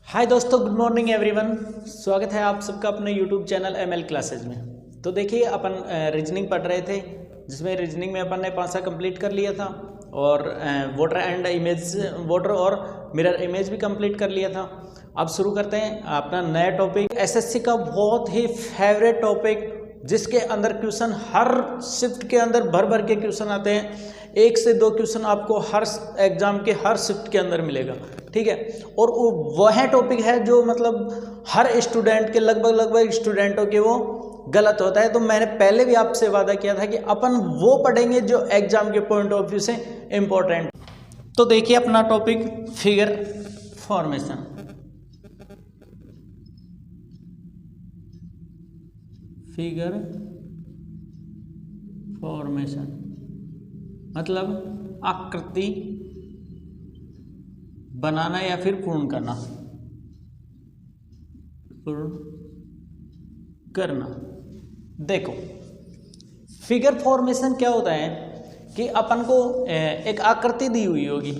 हाय दोस्तों, good morning everyone. स्वागत है आप सबका अपने यूट्यूब चैनल एमएल क्लासेज में। तो देखिए, अपन रीजनिंग पढ़ रहे थे, जिसमें रीजनिंग में अपन ने पांचा कंप्लीट कर लिया था और वाटर और मिरर इमेज भी कंप्लीट कर लिया था। अब शुरू करते हैं अपना नया टॉपिक, एसएससी का बहुत ही फेवरेट टॉपिक, जिसके अंदर क्वेश्चन हर शिफ्ट के अंदर भर भर के क्वेश्चन आते हैं। 1 से 2 क्वेश्चन आपको हर एग्जाम के हर शिफ्ट के अंदर मिलेगा, ठीक है। और वह टॉपिक है जो मतलब हर स्टूडेंट के लगभग स्टूडेंटों के वो गलत होता है। तो मैंने पहले भी आपसे वादा किया था कि अपन वो पढ़ेंगे जो एग्जाम के पॉइंट ऑफ व्यू से इम्पोर्टेंट। तो देखिए अपना topic, figure formation. Figure formation मतलब आकृति बनाना या फिर पूर्ण करना। देखो, फिगर फॉर्मेशन क्या होता है कि अपन को एक आकृति दी हुई होगी,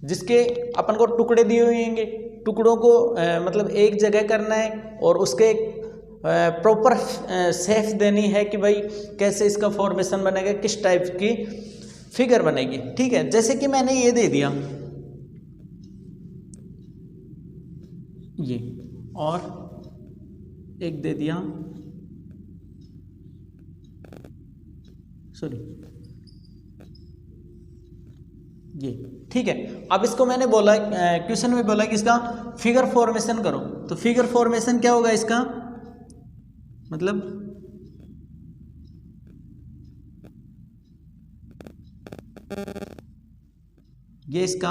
जिसके अपन को टुकड़े दिए हुए होंगे। टुकड़ों को मतलब एक जगह करना है और उसके प्रॉपर शेप देनी है कि भाई कैसे इसका फॉर्मेशन बनेगा, किस टाइप की फिगर बनेगी, ठीक है। जैसे कि मैंने ये दे दिया, ये, और एक दे दिया, सॉरी, ये, ठीक है। अब इसको मैंने बोला, क्वेश्चन में बोला कि इसका फिगर फॉर्मेशन करो। तो फिगर फॉर्मेशन क्या होगा इसका, मतलब ये इसका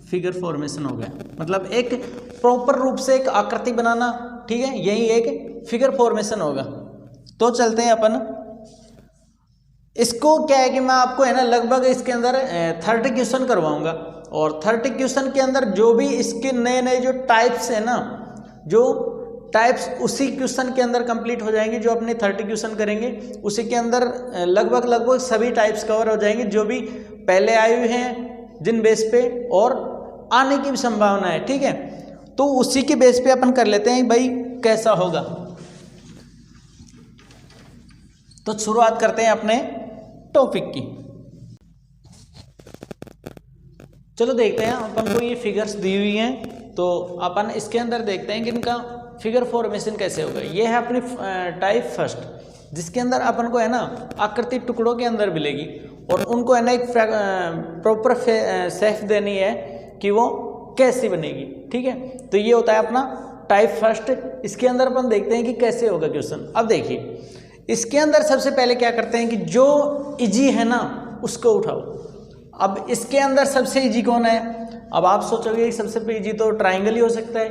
फिगर फॉर्मेशन हो गया, मतलब एक प्रॉपर रूप से एक आकृति बनाना, ठीक है। यही एक फिगर फॉर्मेशन होगा। तो चलते हैं अपन इसको, क्या है कि मैं आपको है ना लगभग इसके अंदर 30 क्वेश्चन करवाऊंगा, और 30 क्वेश्चन के अंदर जो भी इसके नए नए जो टाइप्स है ना, जो टाइप्स उसी क्वेश्चन के अंदर कंप्लीट हो जाएंगे। जो अपने 30 क्वेश्चन करेंगे उसी के अंदर लगभग सभी टाइप्स कवर हो जाएंगे, जो भी पहले आए हुए हैं जिन बेस पे, और आने की भी संभावना है, ठीक है। तो उसी के बेस पे अपन कर लेते हैं भाई कैसा होगा। तो शुरुआत करते हैं अपने टॉपिक की। चलो देखते हैं, अपन को ये फिगर्स दी हुई हैं, तो अपन इसके अंदर देखते हैं कि इनका फिगर फॉर्मेशन कैसे होगा। ये है अपनी टाइप फर्स्ट, जिसके अंदर अपन को है ना आकृति टुकड़ों के अंदर मिलेगी, और उनको है ना एक प्रॉपर शेप देनी है कि वो कैसी बनेगी, ठीक है। तो ये होता है अपना टाइप फर्स्ट। इसके अंदर अपन देखते हैं कि कैसे होगा क्वेश्चन। अब देखिए, इसके अंदर सबसे पहले क्या करते हैं कि जो इजी है ना उसको उठाओ। अब इसके अंदर सबसे इजी कौन है? अब आप सोचोगे सबसे इजी तो ट्राइंगल ही हो सकता है,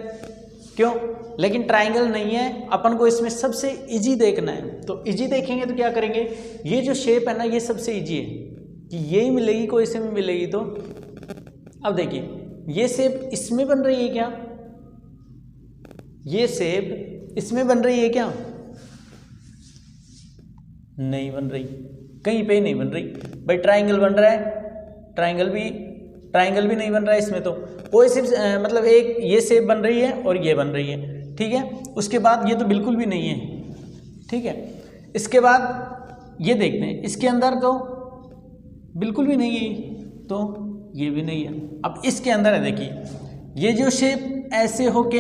क्यों? लेकिन ट्राइंगल नहीं है, अपन को इसमें सबसे इजी देखना है। तो इजी देखेंगे तो क्या करेंगे, ये जो शेप है ना ये सबसे इजी है कि यही मिलेगी, कोई से में मिलेगी। तो अब देखिए, ये शेप इसमें बन रही है क्या? ये शेप इसमें बन रही है क्या? नहीं बन रही, कहीं पे नहीं बन रही भाई। ट्राइंगल बन रहा है, ट्राइंगल भी नहीं बन रहा है इसमें। तो कोई सिर्फ मतलब एक ये शेप बन रही है और ये बन रही है, ठीक है। उसके बाद ये तो बिल्कुल भी नहीं है, ठीक है। इसके बाद ये देखते हैं, इसके अंदर तो बिल्कुल भी नहीं है, तो ये भी नहीं है। अब इसके अंदर है, देखिए ये जो शेप ऐसे होके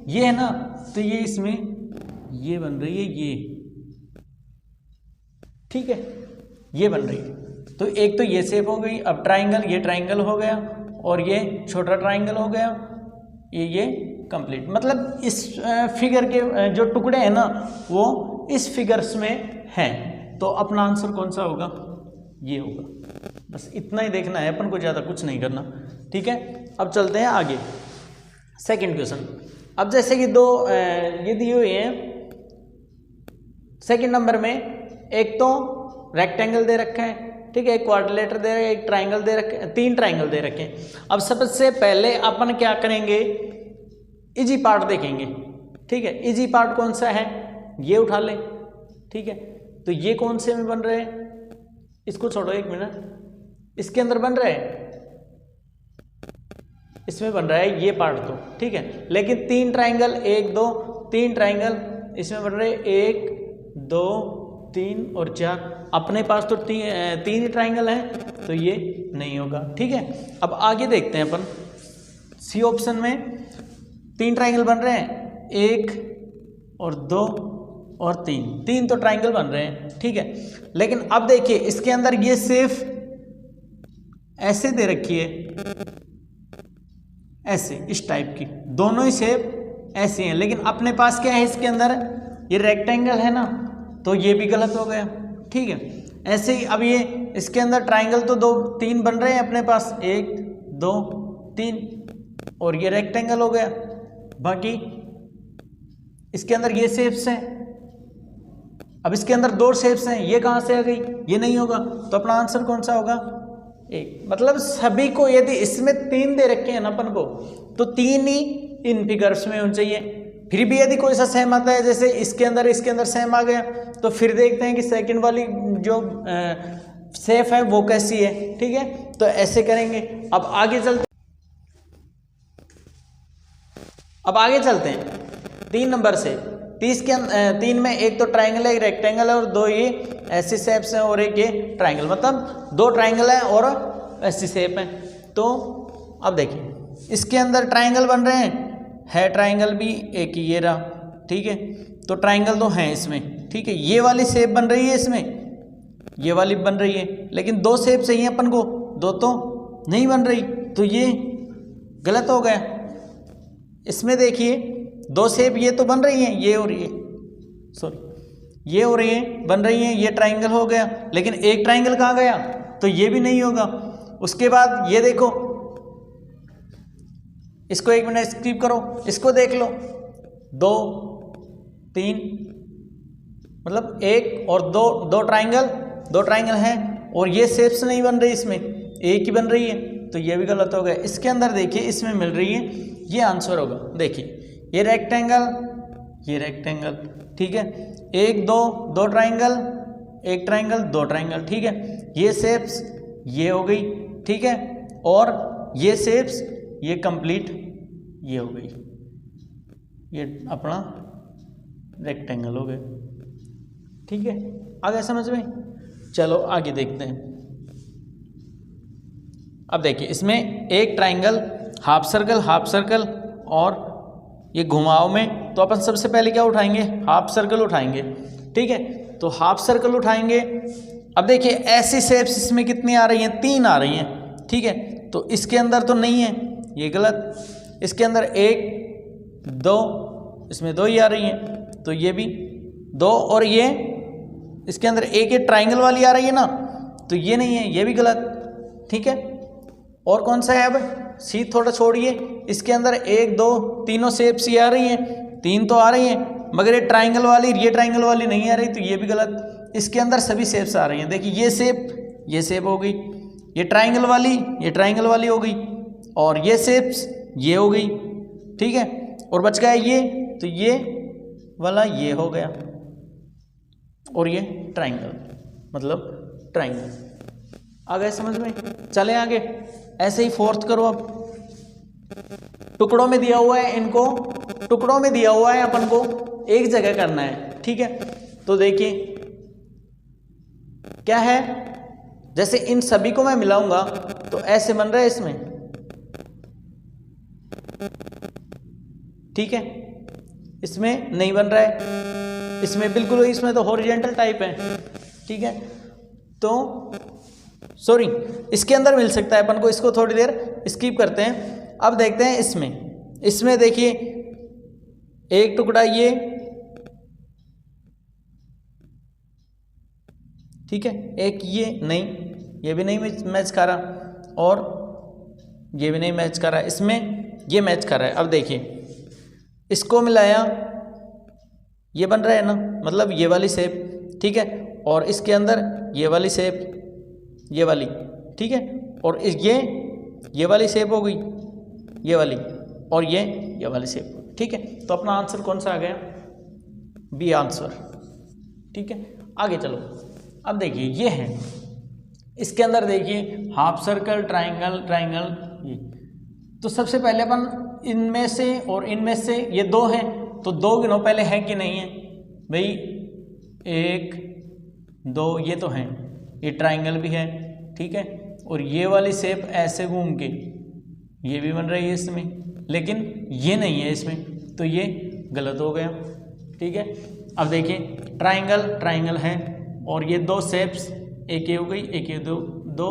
ये है ना, तो ये इसमें ये बन रही है, ये, ठीक है, ये बन रही है। तो एक तो ये शेप हो गई। अब ट्राइंगल, ये ट्राइंगल हो गया, और ये छोटा ट्राइंगल हो गया, ये कंप्लीट। मतलब इस फिगर के जो टुकड़े हैं ना वो इस फिगर्स में हैं। तो अपना आंसर कौन सा होगा? ये होगा। बस इतना ही देखना है अपन को, ज़्यादा कुछ नहीं करना, ठीक है। अब चलते हैं आगे, सेकंड क्वेश्चन। अब जैसे कि दो ये दिए हुए हैं सेकंड नंबर में, एक तो रेक्टेंगल दे रखा है, ठीक है, एक क्वाड्रिलेटर दे रखा है, एक ट्राइंगल दे रखे, 3 ट्राइंगल दे रखे हैं। अब सबसे पहले अपन क्या करेंगे, इजी पार्ट देखेंगे, ठीक है। इजी पार्ट कौन सा है, ये उठा ले, ठीक है। तो ये कौन से में बन रहे हैं, इसको छोड़ो एक मिनट, इसके अंदर बन रहे हैं, इसमें बन रहा है ये पार्ट तो ठीक है, लेकिन 3 ट्राइंगल 1 2 3 ट्राइंगल इसमें बन रहे 1 2 3 और 4, अपने पास तो 3 ही ट्राइंगल हैं तो ये नहीं होगा। ठीक है, अब आगे देखते हैं अपन सी ऑप्शन में 3 ट्राइंगल बन रहे हैं 1 और 2 और 3 तो ट्राइंगल बन रहे हैं। ठीक है, लेकिन अब देखिए इसके अंदर ये सिर्फ ऐसे दे रखी है, ऐसे इस टाइप की, दोनों ही शेप ऐसे हैं, लेकिन अपने पास क्या है इसके अंदर ये रेक्टेंगल है ना, तो ये भी गलत हो गया। ठीक है, ऐसे ही अब ये इसके अंदर ट्राइंगल तो 2 3 बन रहे हैं अपने पास 1 2 3 और ये रेक्टेंगल हो गया, बाकी इसके अंदर ये शेप्स हैं। अब इसके अंदर 2 शेप्स हैं, ये कहाँ से आ गई, ये नहीं होगा, तो अपना आंसर कौन सा होगा 1। मतलब सभी को यदि इसमें 3 दे रखे हैं ना अपन को, तो 3 ही इन फिगर्स में होने चाहिए। फिर भी यदि कोई सा सेम आता है, जैसे इसके अंदर सेम आ गया, तो फिर देखते हैं कि सेकंड वाली जो शेप है वो कैसी है। ठीक है, तो ऐसे करेंगे। अब आगे चलते हैं 3 नंबर से। 3 में एक तो ट्राइंगल है, एक रेक्टेंगल है और 2 ये ऐसी शेप्स हैं और एक ये ट्राइंगल, मतलब 2 ट्राइंगल है और ऐसी शेप है। तो अब देखिए इसके अंदर ट्राइंगल बन रहे हैं, है ट्राइंगल भी एक ये रहा। ठीक है, तो ट्राइंगल तो हैं इसमें। ठीक है, ये वाली शेप बन रही है इसमें, ये वाली बन रही है, लेकिन 2 शेप चाहिए अपन को, 2 तो नहीं बन रही, तो ये गलत हो गया। इसमें देखिए 2 शेप ये तो बन रही हैं, ये हो रही है, सॉरी ये हो रही है, बन रही हैं, ये ट्राइंगल हो गया, लेकिन एक ट्राइंगल कहाँ गया, तो ये भी नहीं होगा। उसके बाद ये देखो, इसको 1 मिनट स्किप करो, इसको देख लो 2 3, मतलब 1 और 2 ट्राइंगल हैं और ये शेप्स नहीं बन रही, इसमें एक ही बन रही है, तो ये भी गलत हो गया। इसके अंदर देखिए इसमें मिल रही है, ये आंसर होगा। देखिए ये रेक्टेंगल, ये रेक्टेंगल, ठीक है, 1 2 ट्राइंगल, 1 ट्राइंगल 2 ट्राइंगल। ठीक है, ये शेप्स ये हो गई, ठीक है, और ये शेप्स ये कंप्लीट ये हो गई, ये अपना रेक्टेंगल हो गया। ठीक है, आ गया समझ में। चलो आगे देखते हैं। अब देखिए इसमें एक ट्राइंगल, हाफ सर्कल और ये घुमाव में, तो अपन सबसे पहले क्या उठाएंगे, हाफ सर्कल उठाएंगे। ठीक है, तो हाफ सर्कल उठाएंगे। अब देखिए ऐसी शेप्स इसमें कितनी आ रही हैं, 3 आ रही हैं। ठीक है, तो इसके अंदर तो नहीं है, ये गलत। इसके अंदर 1 2, इसमें 2 ही आ रही हैं, तो ये भी 2, और ये इसके अंदर एक ट्राइंगल वाली आ रही है ना, तो ये नहीं है, ये भी गलत। ठीक है, और कौन सा है, अब सी थोड़ा छोड़िए, इसके अंदर 1 2 तीनों शेप्स ये आ रही हैं, 3 तो आ रही हैं, मगर ये ट्राइंगल वाली नहीं आ रही, तो ये भी गलत। इसके अंदर सभी शेप्स आ रही हैं। देखिए ये शेप हो गई, ये ट्राइंगल वाली हो गई, और ये शेप्स ये हो गई। ठीक है, और बच गया ये, तो ये वाला ये हो गया, और ये ट्राइंगल, मतलब ट्राइंगल। आ गए समझ में। चले आगे, ऐसे ही 4th करो। अब टुकड़ों में दिया हुआ है, इनको टुकड़ों में दिया हुआ है, अपन को एक जगह करना है। ठीक है, तो देखिए क्या है, जैसे इन सभी को मैं मिलाऊंगा तो ऐसे बन रहा है इसमें। ठीक है, इसमें नहीं बन रहा है, इसमें बिल्कुल, इसमें तो हॉरिजॉन्टल टाइप है। ठीक है, तो सॉरी, इसके अंदर मिल सकता है अपन को, इसको थोड़ी देर स्किप करते हैं। अब देखते हैं इसमें देखिए एक टुकड़ा ये, ठीक है, एक ये नहीं, ये भी नहीं मैच कर रहा, और ये भी नहीं मैच कर रहा, इसमें ये मैच कर रहा है। अब देखिए इसको मिलाया, ये बन रहा है ना, मतलब ये वाली शेप। ठीक है, और इसके अंदर ये वाली शेप, ये वाली। ठीक है, और ये वाली शेप हो गई, ये वाली, और ये वाली शेप। ठीक है, तो अपना आंसर कौन सा आ गया, बी आंसर। ठीक है, आगे चलो। अब देखिए ये है, इसके अंदर देखिए हाफ सर्कल, ट्राइंगल, ये तो सबसे पहले अपन इनमें से और इनमें से, ये 2 हैं तो 2 गिनो पहले, है कि नहीं है भाई, 1 2 ये तो हैं, ये ट्राइंगल भी है, ठीक है। और ये वाली शेप ऐसे घूम के ये भी बन रही है इसमें, लेकिन ये नहीं है इसमें, तो ये गलत हो गया, ठीक है। अब देखिए ट्राइंगल ट्राइंगल है और ये 2 शेप्स, एक ये हो गई, एक ये दो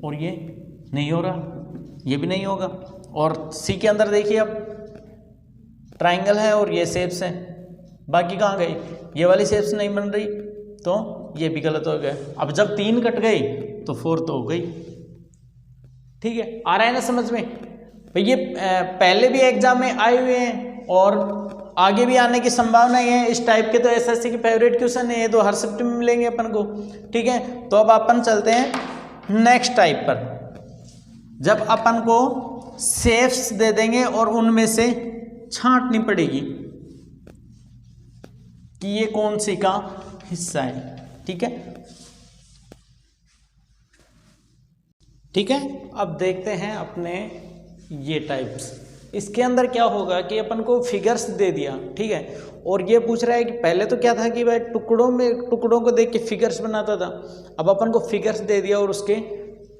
और ये नहीं हो रहा, ये भी नहीं होगा। और सी के अंदर देखिए अब ट्राइंगल है और ये शेप्स हैं, बाकी कहाँ गई, ये वाली शेप्स नहीं बन रही, तो ये भी गलत हो गया। अब जब 3 कट गई तो 4 तो हो गई, ठीक है। आ रहा है ना समझ में भाई, ये पहले भी एग्जाम में आए हुए हैं और आगे भी आने की संभावना है। इस टाइप के तो एसएससी के फेवरेट क्वेश्चन है, ये तो हर शिफ्ट में मिलेंगे अपन को, ठीक है। तो अब अपन चलते हैं नेक्स्ट टाइप पर, जब अपन को शेप्स दे देंगे और उनमें से छांटनी पड़ेगी कि ये कौन सी का हिस्सा है, ठीक है, ठीक है। अब देखते हैं अपने ये टाइप्स, इसके अंदर क्या होगा कि अपन को फिगर्स दे दिया, ठीक है, और ये पूछ रहा है कि पहले तो क्या था कि भाई टुकड़ों को देख के फिगर्स बनाता था, अब अपन को फिगर्स दे दिया और उसके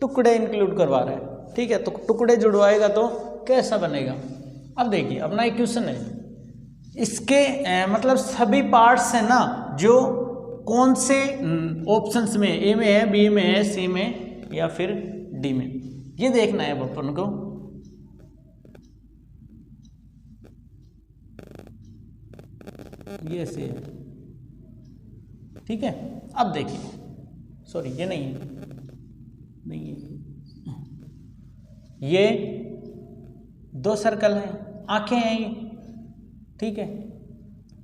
टुकड़े इंक्लूड करवा रहा है, ठीक है। तो टुकड़े जुड़वाएगा तो कैसा बनेगा। अब देखिए अपना एक क्वेश्चन है, इसके मतलब सभी पार्ट्स हैं ना, जो कौन से ऑप्शंस में, ए में है, बी में है, सी में या फिर डी में, ये देखना है अपन को। ये से है, ठीक है। अब देखिए, सॉरी ये नहीं है, नहीं है, ये 2 सर्कल हैं, आंखें हैं ये, ठीक है,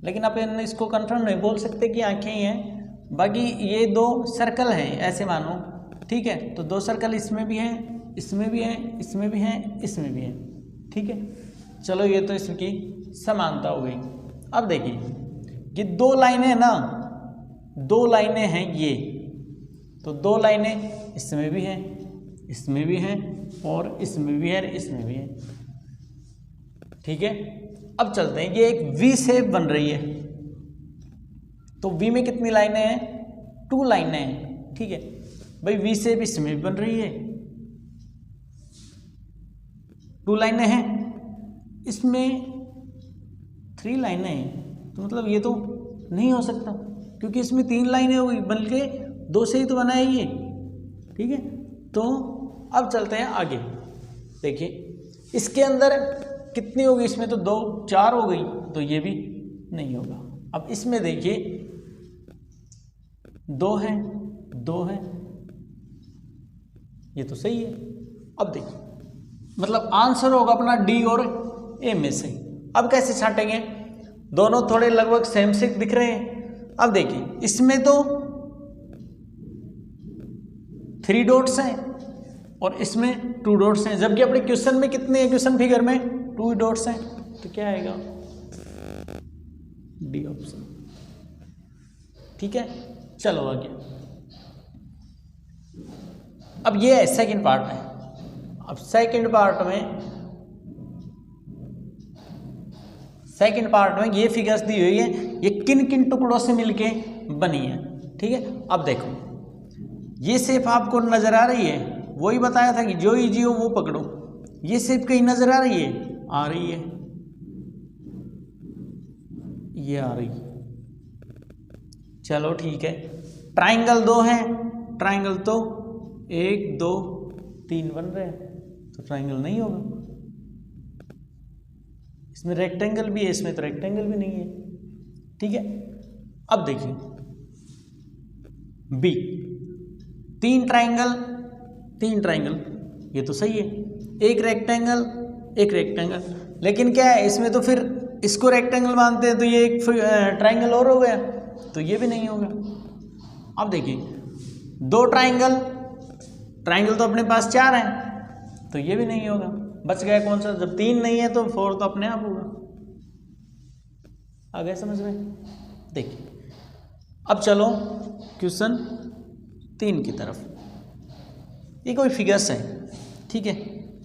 लेकिन अपन इसको कंफर्म नहीं बोल सकते कि आंखें ही हैं, बाकी ये 2 सर्कल हैं ऐसे मानो, ठीक है। तो 2 सर्कल इसमें भी हैं, इसमें भी हैं, इसमें भी हैं, इसमें भी हैं, ठीक है। चलो ये तो इसकी समानता हो गई। अब देखिए ये 2 लाइनें हैं ना, 2 लाइनें हैं ये, तो 2 लाइनें इसमें भी हैं, इसमें भी हैं और इसमें भी है, इसमें भी है, ठीक है। अब चलते हैं, ये एक वी शेप बन रही है, तो वी में कितनी लाइनें हैं, 2 लाइनें हैं, ठीक है भाई। वी शेप इसमें भी बन रही है, 2 लाइनें हैं, इसमें 3 लाइनें हैं, तो मतलब ये तो नहीं हो सकता क्योंकि इसमें 3 लाइनें हो गई, बल्कि 2 से ही तो बना है ये, ठीक है। तो अब चलते हैं आगे, देखिए इसके अंदर कितनी होगी, इसमें तो 2 4 हो गई, तो ये भी नहीं होगा। अब इसमें देखिए 2 है, 2 है, ये तो सही है। अब देखिए मतलब आंसर होगा अपना डी और ए में से। अब कैसे छांटेंगे, दोनों थोड़े लगभग सेम से दिख रहे हैं। अब देखिए इसमें तो 3 डॉट्स हैं और इसमें 2 डॉट्स हैं, जबकि अपने क्वेश्चन में कितने हैं, क्वेश्चन फिगर में 2 डॉट्स हैं, तो क्या आएगा, डी ऑप्शन, ठीक है। चलो आगे, अब ये है सेकंड पार्ट है। अब सेकंड पार्ट में ये फिगर्स दी हुई है, ये किन किन टुकड़ों से मिलके बनी है, ठीक है। अब देखो ये शेप आपको नजर आ रही है, वही बताया था कि जो इजी हो वो पकड़ो। ये शेप कहीं नजर आ रही है, आ रही है, ये आ रही है, चलो ठीक है। ट्राइंगल 2 है, ट्राइंगल तो 1 2 3 बन रहे हैं, तो ट्राइंगल नहीं होगा। इसमें रेक्टेंगल भी है, इसमें तो रेक्टेंगल भी नहीं है, ठीक है। अब देखिए बी, 3 ट्राइंगल, ये तो सही है, एक रेक्टेंगल, लेकिन क्या है इसमें तो फिर इसको रेक्टेंगल मानते हैं, तो ये एक ट्राइंगल और हो गया, तो ये भी नहीं होगा। अब देखिए 2 ट्राइंगल तो अपने पास 4 हैं, तो ये भी नहीं होगा। बच गया कौन सा, जब 3 नहीं है तो 4 तो अपने आप होगा। आ गया समझ में, देखिए। अब चलो क्वेश्चन 3 की तरफ। ये कोई फिगर्स है, ठीक है।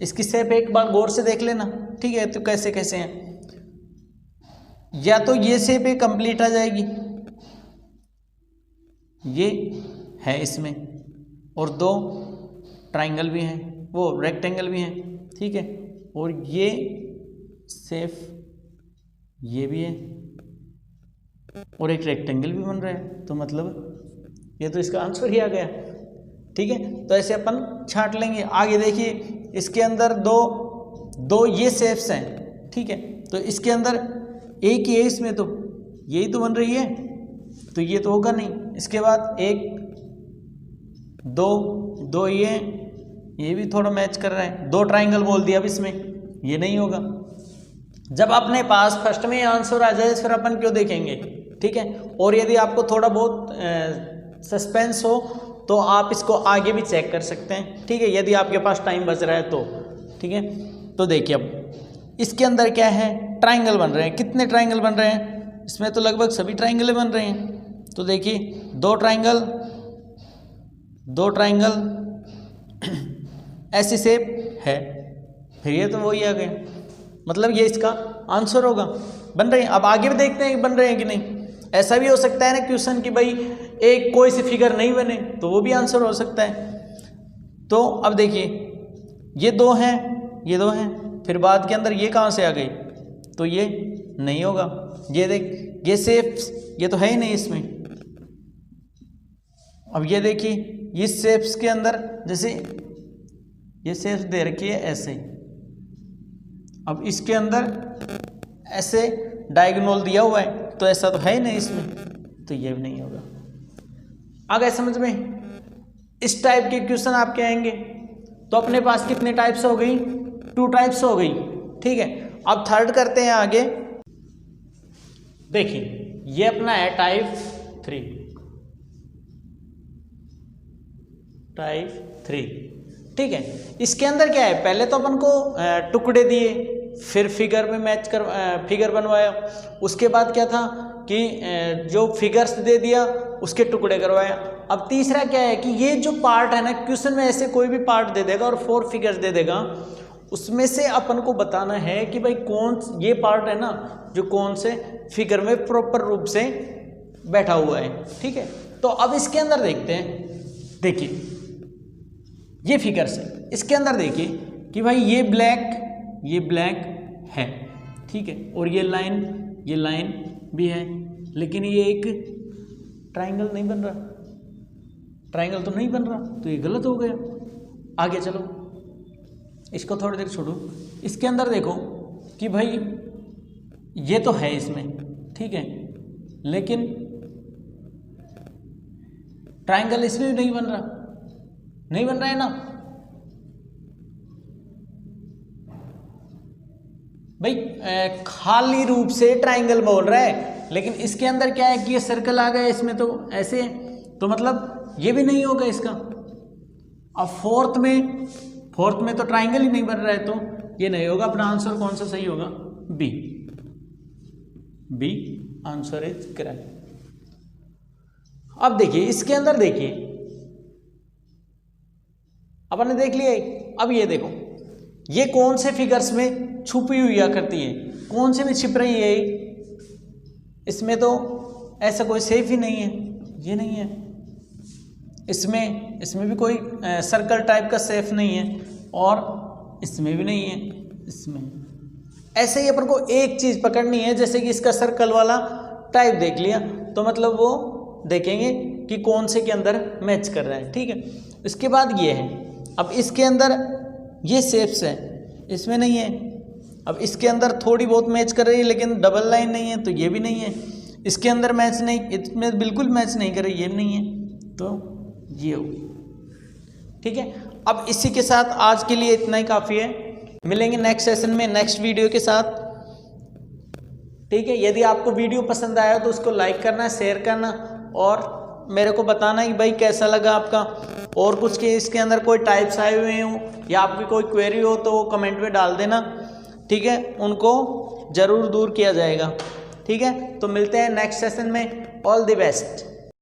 इसकी शेप एक बार गौर से देख लेना, ठीक है। तो कैसे कैसे हैं, या तो ये शेप एक कंप्लीट आ जाएगी, ये है इसमें, और दो ट्रायंगल भी हैं, वो रेक्टेंगल भी हैं, ठीक है। और ये शेप ये भी है और एक रेक्टेंगल भी बन रहा है, तो मतलब ये तो इसका आंसर ही आ गया, ठीक है। तो ऐसे अपन छांट लेंगे। आगे देखिए, इसके अंदर दो ये शेप्स हैं, ठीक है। तो इसके अंदर एक ही है, इसमें तो यही तो बन रही है, तो ये तो होगा नहीं। इसके बाद एक दो ये भी थोड़ा मैच कर रहा है, दो ट्रायंगल बोल दिया अब इसमें, ये नहीं होगा। जब अपने पास फर्स्ट में आंसर आ जाए फिर अपन क्यों देखेंगे, ठीक है। और यदि आपको थोड़ा बहुत सस्पेंस हो तो आप इसको आगे भी चेक कर सकते हैं, ठीक है, यदि आपके पास टाइम बच रहा है तो, ठीक है। तो देखिए अब इसके अंदर क्या है, ट्रायंगल बन रहे हैं। कितने ट्रायंगल बन रहे हैं, इसमें तो लगभग सभी ट्रायंगल बन रहे हैं। तो देखिए दो ट्रायंगल ऐसी शेप है, फिर ये तो वही आ गया, मतलब ये इसका आंसर होगा। बन रहे हैं, अब आगे भी देखते हैं कि बन रहे हैं कि नहीं। ऐसा भी हो सकता है ना क्वेश्चन कि भाई एक कोई सी फिगर नहीं बने, तो वो भी आंसर हो सकता है। तो अब देखिए ये दो हैं, फिर बाद के अंदर ये कहाँ से आ गई, तो ये नहीं होगा। ये देख, ये शेप्स ये तो है ही नहीं इसमें। अब ये देखिए, इस शेप्स के अंदर जैसे ये शेप्स दे रखी है ऐसे, अब इसके अंदर ऐसे डायगोनल दिया हुआ है, तो ऐसा तो है ही नहीं इसमें, तो ये भी नहीं होगा। आ गए समझ में। इस टाइप के क्वेश्चन आपके आएंगे। तो अपने पास कितने टाइप्स हो गई, 2 टाइप्स हो गई, ठीक है। अब थर्ड करते हैं आगे। देखिए ये अपना है टाइप 3, ठीक है। इसके अंदर क्या है, पहले तो अपन को टुकड़े दिए, फिर फिगर में मैच कर फिगर बनवाया, उसके बाद क्या था कि जो फिगर्स दे दिया उसके टुकड़े करवाया। अब तीसरा क्या है कि ये जो पार्ट है ना, क्वेश्चन में ऐसे कोई भी पार्ट दे देगा और 4 फिगर्स दे देगा, उसमें से अपन को बताना है कि भाई कौन ये पार्ट है ना जो कौन से फिगर में प्रॉपर रूप से बैठा हुआ है, ठीक है। तो अब इसके अंदर देखते हैं। देखिए ये फिगर्स है, इसके अंदर देखिए कि भाई ये ब्लैक है, ठीक है, और ये लाइन भी है, लेकिन ये एक ट्रायंगल नहीं बन रहा, ट्रायंगल तो नहीं बन रहा, तो ये गलत हो गया। आगे चलो, इसको थोड़ी देर छोड़ो। इसके अंदर देखो कि भाई ये तो है इसमें, ठीक है, लेकिन ट्रायंगल इसमें भी नहीं बन रहा है ना। भाई खाली रूप से ट्रायंगल बोल रहा है, लेकिन इसके अंदर क्या है कि ये सर्कल आ गया, इसमें तो ऐसे है, तो मतलब ये भी नहीं होगा इसका। अब फोर्थ में तो ट्रायंगल ही नहीं बन रहा है, तो ये नहीं होगा। अपना आंसर कौन सा सही होगा, बी आंसर इज करेक्ट। अब देखिए इसके अंदर देखिए, अपन ने देख लिया। अब ये देखो, ये कौन से फिगर्स में छुपी हुई करती है, कौन से में छिप रही है। इसमें तो ऐसा कोई सेफ ही नहीं है, ये नहीं है। इसमें भी कोई सर्कल टाइप का सेफ नहीं है, और इसमें भी नहीं है। इसमें ऐसे ही अपन को एक चीज़ पकड़नी है, जैसे कि इसका सर्कल वाला टाइप देख लिया, तो मतलब वो देखेंगे कि कौन से के अंदर मैच कर रहा है, ठीक है। इसके बाद ये है, अब इसके अंदर ये शेप्स है, इसमें नहीं है। अब इसके अंदर थोड़ी बहुत मैच कर रही है, लेकिन डबल लाइन नहीं है, तो ये भी नहीं है। इसके अंदर मैच नहीं, इसमें बिल्कुल मैच नहीं कर रही, ये भी नहीं है, तो ये हो, ठीक है। अब इसी के साथ आज के लिए इतना ही काफ़ी है। मिलेंगे नेक्स्ट सेशन में नेक्स्ट वीडियो के साथ, ठीक है। यदि आपको वीडियो पसंद आया तो उसको लाइक करना, शेयर करना, और मेरे को बताना कि भाई कैसा लगा आपका। और कुछ के इसके अंदर कोई टाइप्स आए हुए हों या आपकी कोई क्वेरी हो तो वो कमेंट में डाल देना, ठीक है, उनको ज़रूर दूर किया जाएगा, ठीक है। तो मिलते हैं नेक्स्ट सेशन में। All the best.